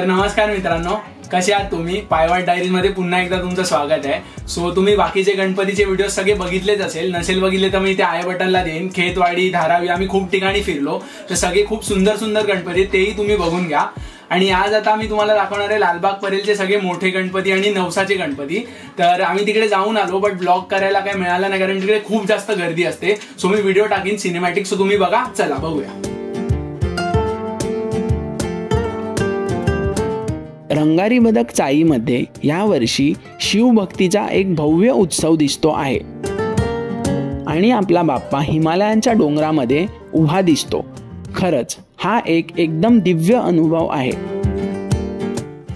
नमस्कार मित्रांनो, कसे आहात तुम्ही? पायवाट डायरीज मध्ये पुन्हा एकदा तुमचं स्वागत आहे. सो तुम्ही बाकीचे गणपतीचे व्हिडिओ सगळे बघितलेच असेल. नसेल बघितले तर मी ते आय बटनला देईन. खेतवाडी, धारावी आम्ही खूप ठिकाणी फिरलो, तर सगळे खूप सुंदर सुंदर गणपती तेही तुम्ही बघून घ्या. आणि आज आता मी तुम्हाला दाखवणार आहे लालबाग परेलचे सगळे मोठे गणपती आणि नवसाचे गणपती. तर आम्ही तिकडे जाऊन आलो, बट ब्लॉग करायला काही मिळालं नाही कारण तिकडे खूप जास्त गर्दी असते. सो मी व्हिडिओ टाकीन सिनेमॅटिक, सो तुम्ही बघा. चला बघूया. रंगारी बदक चाईमध्ये यावर्षी शिवभक्तीचा एक भव्य उत्सव दिसतो आहे आणि आपला बाप्पा हिमालयांच्या डोंगरामध्ये उभा दिसतो. खरंच हा एकदम दिव्य अनुभव आहे.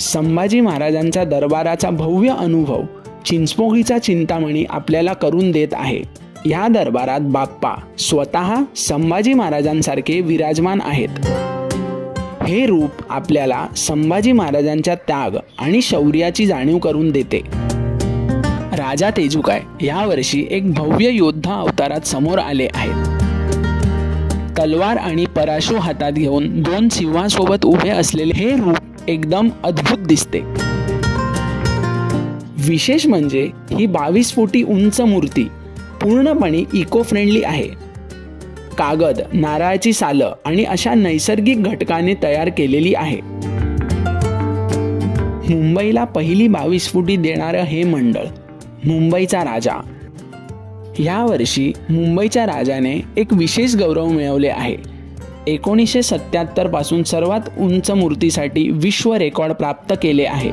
संभाजी महाराजांच्या दरबाराचा भव्य अनुभव चिंचपोळीचा चिंतामणी आपल्याला करून देत आहे. या दरबारात बाप्पा स्वतः संभाजी महाराजांसारखे विराजमान आहेत. हे रूप आपल्याला संभाजी महाराजांच्या त्याग आणि शौर्याची जाणीव करून देते. राजा तेजुकाय यावर्षी एक भव्य योद्धा अवतारात समोर आले आहेत. तलवार आणि पराशू हातात घेऊन 2 सिंहासोबत उभे असलेले हे रूप एकदम अद्भुत दिसते. विशेष म्हणजे ही 22 फुटी उंच मूर्ती पूर्णपणे इको फ्रेंडली आहे. कागद, नारळाची सालं आणि अशा नैसर्गिक घटकाने तयार केलेली आहे. मुंबईला पहिली 22 फुटी देणारं हे मंडळ मुंबईचा राजा. यावर्षी मुंबईच्या राजाने एक विशेष गौरव मिळवले आहे. 1977 पासून सर्वात उंच मूर्तीसाठी विश्व रेकॉर्ड प्राप्त केले आहे.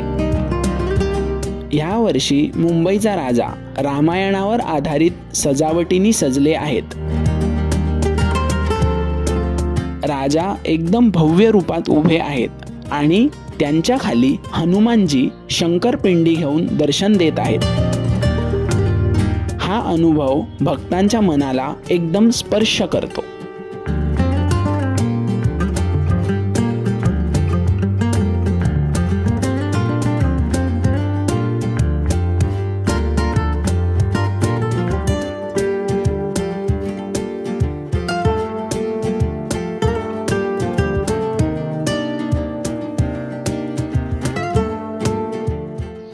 यावर्षी मुंबईचा राजा रामायणावर आधारित सजावटीने सजले आहेत. राजा एकदम भव्य रूपात उभे आहेत आणि त्यांच्या खाली हनुमानजी शंकरपिंडी घेऊन दर्शन देत आहेत. हा अनुभव भक्तांच्या मनाला एकदम स्पर्श करतो.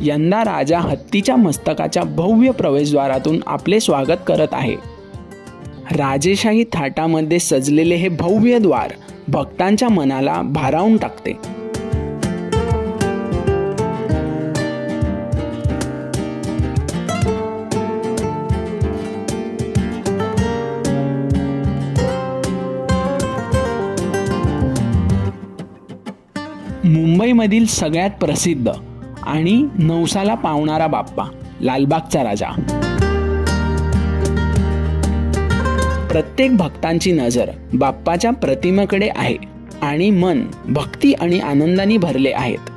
यंदा राजा हत्तीच्या मस्तकाच्या भव्य प्रवेशद्वारातून आपले स्वागत करत आहे. राजेशाही थाटामध्ये सजलेले हे भव्य द्वार भक्तांच्या मनाला भारावून टाकते. मुंबईमधील सगळ्यात प्रसिद्ध आणि नवसाला पावणारा बाप्पा लालबागचा राजा. प्रत्येक भक्तांची नजर बाप्पाच्या प्रतिमेकडे आहे आणि मन भक्ती आणि आनंदाने भरले आहेत.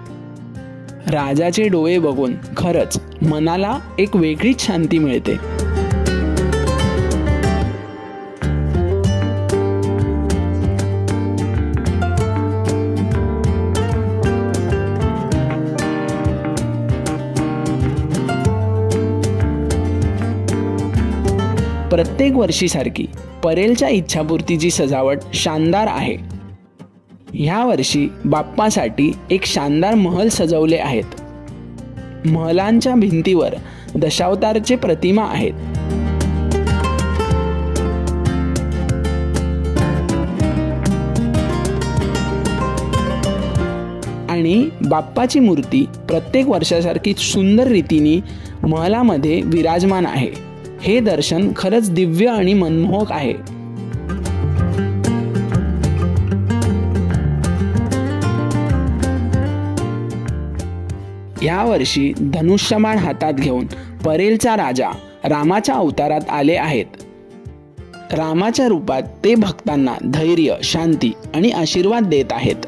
राजाचे डोळे बघून खरंच मनाला एक वेगळीच शांती मिळते. प्रत्येक वर्षीसारखी परेलच्या इच्छापूर्तीची सजावट शानदार आहे. ह्या वर्षी बाप्पासाठी एक शानदार महल सजवले आहेत. महलांच्या भिंतीवर दशावतारचे प्रतिमा आहेत. आणि बाप्पाची मूर्ती प्रत्येक वर्षासारखी सुंदर रीतीने महलामध्ये विराजमान आहे. हे दर्शन खरंच दिव्य आणि मनमोहक आहे. यावर्षी धनुष्यबाण हातात घेऊन परेलचा राजा रामाच्या अवतारात आले आहेत. रामाच्या रूपात ते भक्तांना धैर्य, शांती आणि आशीर्वाद देत आहेत.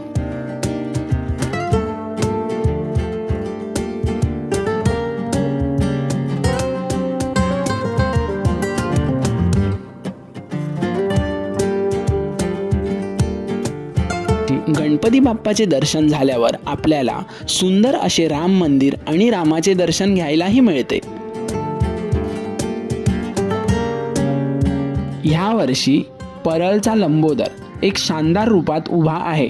गणपती बाप्पाचे दर्शन झाल्यावर आपल्याला सुंदर असे राम मंदिर आणि रामाचे दर्शन घ्यायलाही मिळते. ह्या वर्षी परळचा लंबोदर एक शानदार रूपात उभा आहे.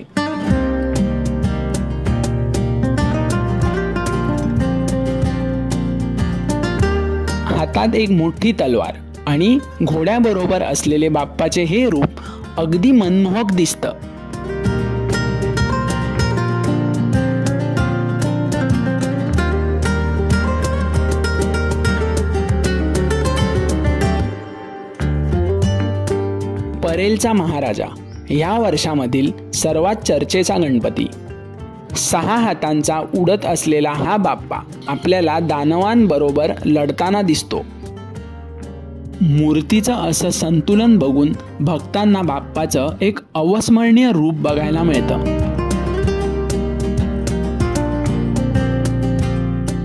हातात एक मोठी तलवार आणि घोड्याबरोबर असलेले बाप्पाचे हे रूप अगदी मनमोहक दिसतं. परेलचा महाराजा या वर्षामधील सर्वात चर्चेचा गणपती. 6 हातांचा उडत असलेला हा बाप्पा आपल्याला दानवांबरोबर लढताना दिसतो. मूर्तीचं असं संतुलन बघून भक्तांना बाप्पाचं एक अविस्मरणीय रूप बघायला मिळतं.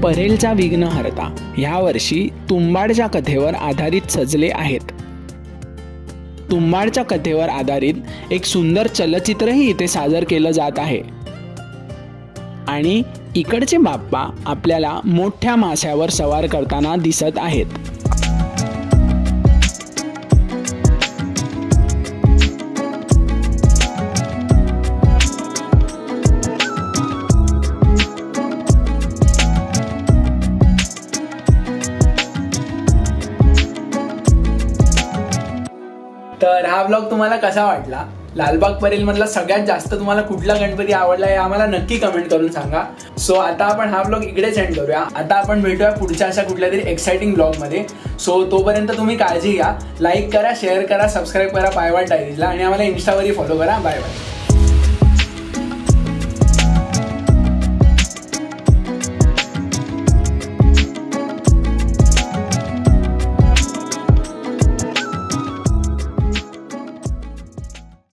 परेलचा विघ्नहर्ता यावर्षी तुंबाडच्या कथेवर आधारित सजले आहेत. तुंबाडच्या कथेवर आधारित एक सुंदर चलचित्रही इथे सादर केलं जात आहे आणि इकडचे बाप्पा आपल्याला मोठ्या माश्यावर सवार करताना दिसत आहेत. तर हा ब्लॉग तुम्हाला कसा वाटला? लालबाग परेल मधला सगळ्यात जास्त तुम्हाला कुठला गणपती आवडला हे आम्हाला नक्की कमेंट करून सांगा. सो आता आपण हा ब्लॉग इकडेच एंड करूया. आता आपण भेटूया पुढच्या अशा कुठल्या तरी एक्साइटिंग ब्लॉग मध्ये. सो तोपर्यंत तुम्ही काळजी घ्या. लाईक करा, शेअर करा, सबस्क्राईब करा पायवाट डायरीजला आणि आम्हाला इन्स्टावरही फॉलो करा. Bye bye.